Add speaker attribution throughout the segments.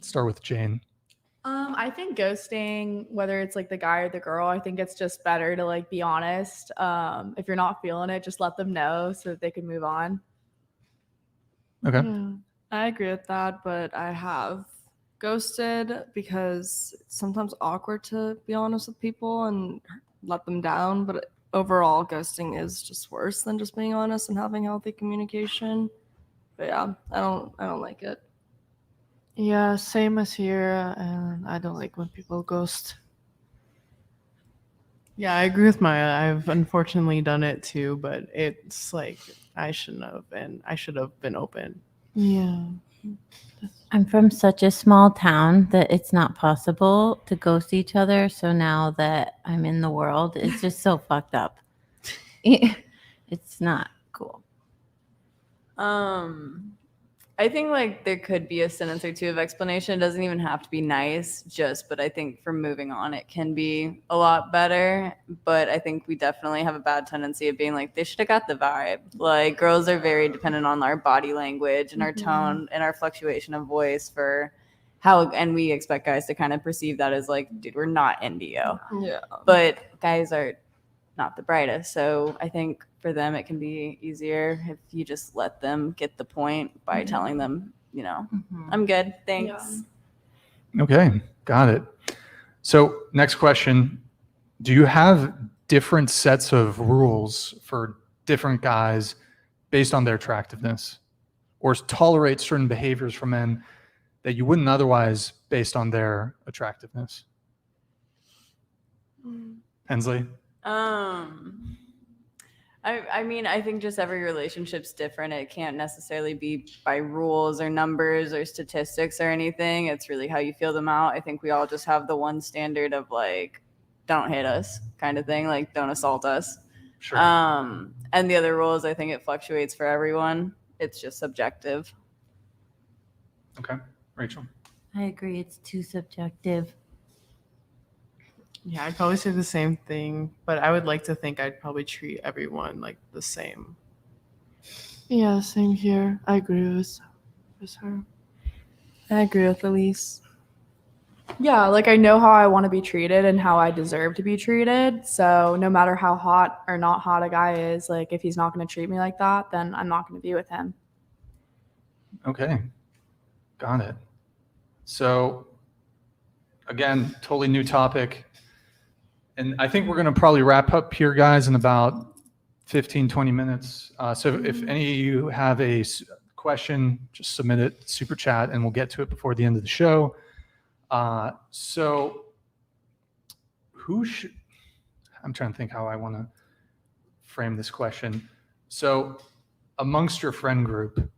Speaker 1: start with Jane.
Speaker 2: I think ghosting, whether it's like the guy or the girl, I think it's just better to like be honest. If you're not feeling it, just let them know so that they can move on.
Speaker 1: Okay.
Speaker 3: Yeah, I agree with that, but I have ghosted because it's sometimes awkward to be honest with people and let them down. But overall, ghosting is just worse than just being honest and having healthy communication. But yeah, I don't like it.
Speaker 4: Yeah, same as here, and I don't like when people ghost.
Speaker 5: Yeah, I agree with Maya. I've unfortunately done it too, but it's like I shouldn't have, and I should have been open.
Speaker 4: Yeah.
Speaker 6: I'm from such a small town that it's not possible to ghost each other. So now that I'm in the world, it's just so fucked up. It's not cool.
Speaker 7: I think like there could be a sentence or two of explanation. It doesn't even have to be nice, but I think for moving on, it can be a lot better. But I think we definitely have a bad tendency of being like, they should have got the vibe. Like girls are very dependent on our body language and our tone and our fluctuation of voice for how, and we expect guys to kind of perceive that as like, dude, we're not into you.
Speaker 3: Yeah.
Speaker 7: But guys are not the brightest. So I think for them, it can be easier if you just let them get the point by telling them, I'm good. Thanks.
Speaker 2: Yeah.
Speaker 1: Okay, got it. So next question, do you have different sets of rules for different guys based on their attractiveness, or tolerate certain behaviors from men that you wouldn't otherwise based on their attractiveness? Hensley?
Speaker 7: I mean, I think just every relationship's different. It can't necessarily be by rules or numbers or statistics or anything. It's really how you feel them out. I think we all just have the one standard of like, don't hit us kind of thing, like don't assault us.
Speaker 1: Sure.
Speaker 7: And the other rules, I think it fluctuates for everyone. It's just subjective.
Speaker 1: Okay, Rachel?
Speaker 6: I agree. It's too subjective.
Speaker 5: Yeah, I'd probably say the same thing, but I would like to think I'd probably treat everyone like the same.
Speaker 4: Yeah, same here. I agree with her.
Speaker 3: I agree with Elise.
Speaker 2: Yeah, like I know how I want to be treated and how I deserve to be treated. So no matter how hot or not hot a guy is, like if he's not going to treat me like that, then I'm not going to be with him.
Speaker 1: Okay, got it. So again, totally new topic. And I think we're going to probably wrap up here, guys, in about 15, 20 minutes. So if any of you have a question, just submit it, super chat, and we'll get to it before the end of the show. So I'm trying to think how I want to frame this question. So amongst your friend group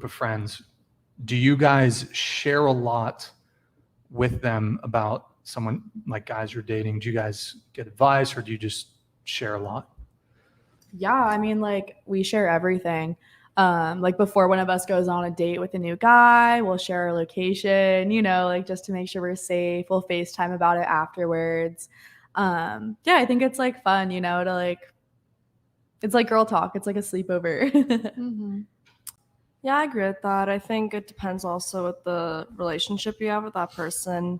Speaker 1: of friends, do you guys share a lot with them about someone, like guys you're dating? Do you guys get advice, or do you just share a lot?
Speaker 2: Yeah, I mean, like we share everything. Like before one of us goes on a date with a new guy, we'll share our location, like just to make sure we're safe. We'll FaceTime about it afterwards. Yeah, I think it's like fun, to like, it's like girl talk. It's like a sleepover.
Speaker 4: Mm-hmm.
Speaker 3: Yeah, I agree with that. I think it depends also with the relationship you have with that person.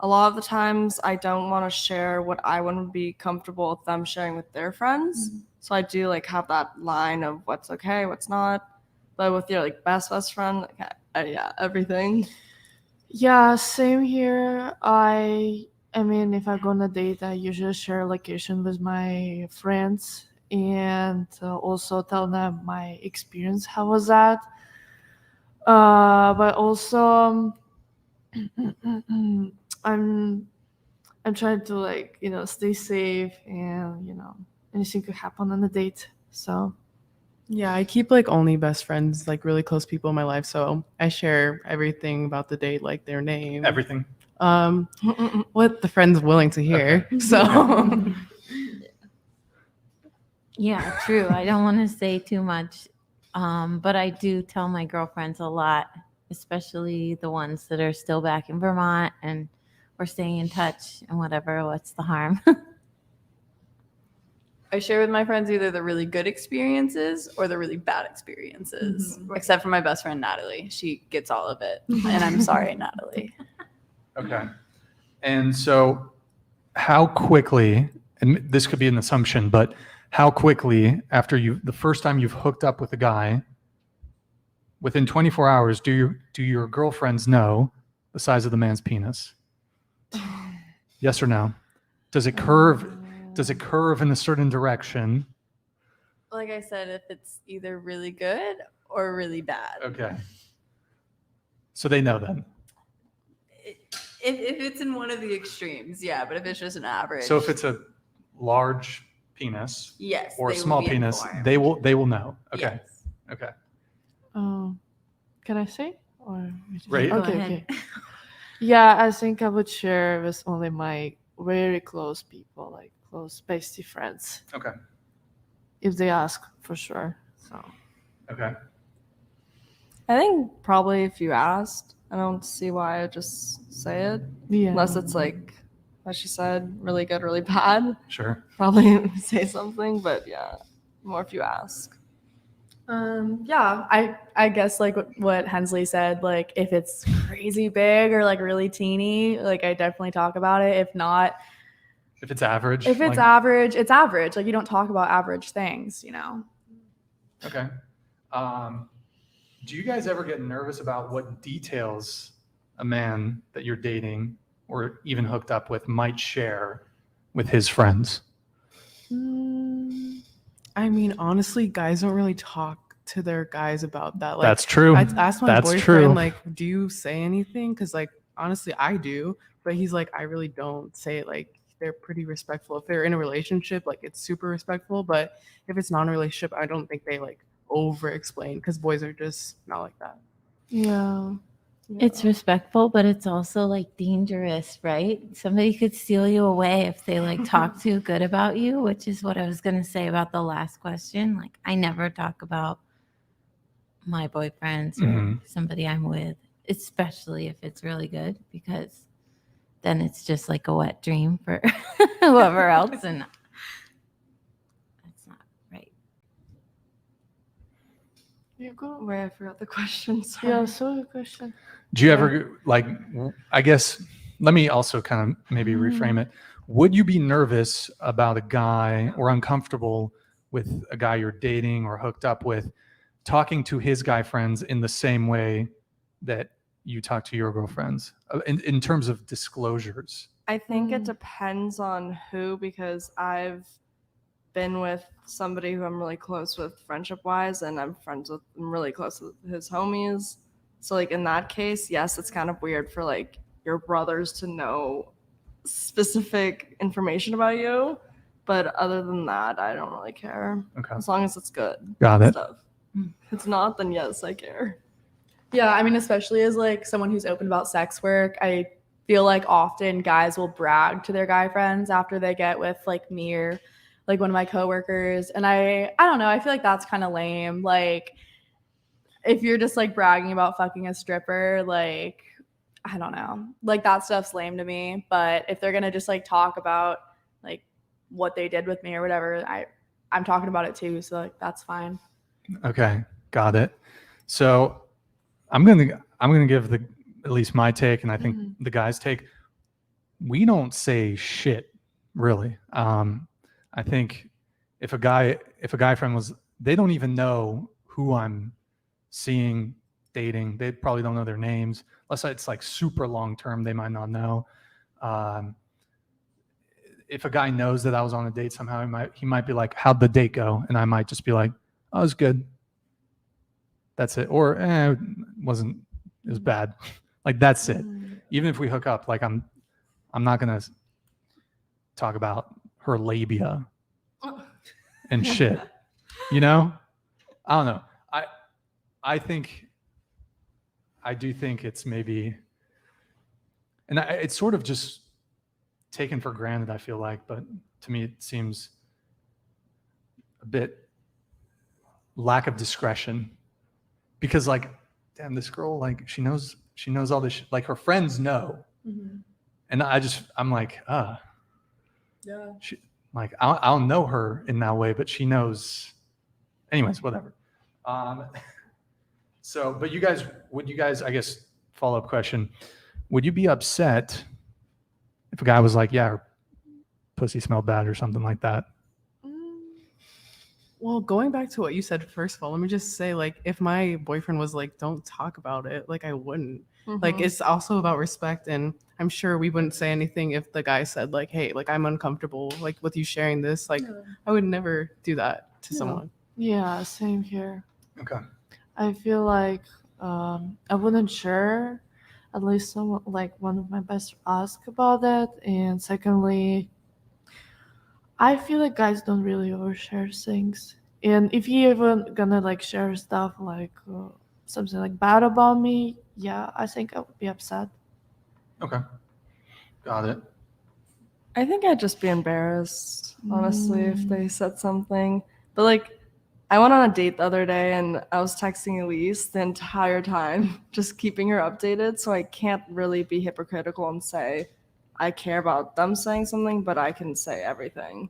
Speaker 3: A lot of the times I don't want to share what I wouldn't be comfortable with them sharing with their friends. Mm-hmm. So I do like have that line of what's okay, what's not. But with your like best friend, like, yeah, everything.
Speaker 4: Yeah, same here. I mean, if I go on a date, I usually share location with my friends and also tell them my experience. How was that? But also, I'm trying to like stay safe and anything could happen on the date. So
Speaker 5: Yeah, I keep like only best friends, like really close people in my life. So I share everything about the date, like their name,
Speaker 1: Everything.
Speaker 5: what the friend's willing to hear.
Speaker 1: Okay.
Speaker 5: So
Speaker 6: Yeah, true. I don't want to say too much, but I do tell my girlfriends a lot, especially the ones that are still back in Vermont, and we're staying in touch and whatever. What's the harm?
Speaker 7: I share with my friends either the really good experiences or the really bad experiences. Except for my best friend Natalie. She gets all of it. And I'm sorry, Natalie.
Speaker 1: Okay. And so how quickly, and this could be an assumption, but how quickly after the first time you've hooked up with a guy, within 24 hours, do your girlfriends know the size of the man's penis? Yes or no? Does it curve? Does it curve in a certain direction?
Speaker 7: Like I said, if it's either really good or really bad.
Speaker 1: Okay. So they know then.
Speaker 7: If it's in one of the extremes, yeah. But if it's just an average.
Speaker 1: So if it's a large penis
Speaker 7: yes,
Speaker 1: or a
Speaker 7: they will
Speaker 1: small
Speaker 7: be
Speaker 1: penis,
Speaker 7: informed.
Speaker 1: they will know. Okay.
Speaker 7: Yes.
Speaker 1: Okay.
Speaker 4: Can I say? Or
Speaker 1: Right.
Speaker 6: Go
Speaker 4: Okay.
Speaker 6: ahead.
Speaker 4: Okay. Yeah, I think I would share with only my very close people, like close bestie friends,
Speaker 1: Okay.
Speaker 4: if they ask for sure. So
Speaker 1: Okay.
Speaker 3: I think probably if you asked, I don't see why I just say it.
Speaker 4: yeah.
Speaker 3: Unless it's like, as she said, really good, really bad.
Speaker 1: Sure.
Speaker 3: Probably say something, but yeah, more if you ask.
Speaker 2: Yeah, I guess like what Hensley said, like if it's crazy big or like really teeny, like I definitely talk about it. If not,
Speaker 1: If it's average.
Speaker 2: if it's
Speaker 1: like-
Speaker 2: average, it's average. Like you don't talk about average things, you know.
Speaker 1: Okay. Do you guys ever get nervous about what details a man that you're dating or even hooked up with might share with his friends?
Speaker 5: I mean, honestly, guys don't really talk to their guys about that. Like,
Speaker 1: That's true.
Speaker 5: I asked my
Speaker 1: That's
Speaker 5: boyfriend,
Speaker 1: true.
Speaker 5: like, do you say anything? Because, like, honestly, I do. But he's like, I really don't say it. Like, they're pretty respectful. If they're in a relationship, like, it's super respectful. But if it's not a relationship, I don't think they, like, over explain because boys are just not like that.
Speaker 4: Yeah.
Speaker 6: It's respectful, but it's also like dangerous, right? Somebody could steal you away if they like talk too good about you, which is what I was going to say about the last question. Like, I never talk about my boyfriends or
Speaker 1: Mhm.
Speaker 6: somebody I'm with, especially if it's really good, because then it's just like a wet dream for whoever else. And that's not right.
Speaker 4: You go.
Speaker 3: Wait, I forgot the question. Sorry.
Speaker 4: Yeah. So the question.
Speaker 1: Do you ever like, I guess, let me also kind of maybe reframe it. Would you be nervous about a guy or uncomfortable with a guy you're dating or hooked up with talking to his guy friends in the same way that you talk to your girlfriends in terms of disclosures?
Speaker 3: I think it
Speaker 4: Mm.
Speaker 3: depends on who, because I've been with somebody who I'm really close with friendship wise, and I'm really close with his homies. So like in that case, yes, it's kind of weird for like your brothers to know specific information about you. But other than that, I don't really care.
Speaker 1: Okay.
Speaker 3: As long as it's good
Speaker 1: Got it.
Speaker 3: stuff. If it's not, then yes, I care.
Speaker 2: Yeah, I mean, especially as like someone who's open about sex work, I feel like often guys will brag to their guy friends after they get with like me or like one of my coworkers, and I don't know, I feel like that's kind of lame. Like if you're just like bragging about fucking a stripper, like I don't know, like that stuff's lame to me. But if they're gonna just like talk about like what they did with me or whatever, I'm talking about it too, so like that's fine.
Speaker 1: Okay, got it. So I'm gonna give at least my take, and I think the guys' take. We don't say shit, really. I think if a guy friend was, they don't even know who I'm seeing, dating. They probably don't know their names, unless it's like super long term. They might not know. If a guy knows that I was on a date somehow, he might be like, "How'd the date go?" And I might just be like, "Oh, it was good." That's it. Or it was bad. Like that's it. Even if we hook up, like I'm not gonna talk about her labia and shit. You know? I don't know. I do think it's maybe, and it's sort of just taken for granted, I feel like, but to me it seems a bit lack of discretion. Because like, damn, this girl, like she knows all this shit. Like her friends know. And I'm like,
Speaker 2: Yeah.
Speaker 1: Like I'll know her in that way, but she knows. Anyways, whatever. So, but would you guys, I guess, follow up question, would you be upset if a guy was like, yeah, her pussy smelled bad or something like that?
Speaker 5: Well, going back to what you said, first of all, let me just say, like, if my boyfriend was like, don't talk about it, like, I wouldn't. Like, it's also about respect. And I'm sure we wouldn't say anything if the guy said, like, hey, like, I'm uncomfortable, like, with you sharing this. Like, I would never do that to someone.
Speaker 4: Yeah, same here.
Speaker 1: Okay.
Speaker 4: I feel like I wouldn't share, at least someone like one of my best ask about it. And secondly, I feel like guys don't really overshare things. And if you even gonna like share stuff like something like bad about me, yeah, I think I would be upset.
Speaker 1: Okay. Got it.
Speaker 3: I think I'd just be embarrassed, honestly, if they said something. But like, I went on a date the other day and I was texting Elise the entire time, just keeping her updated. So I can't really be hypocritical and say I care about them saying something, but I can say everything.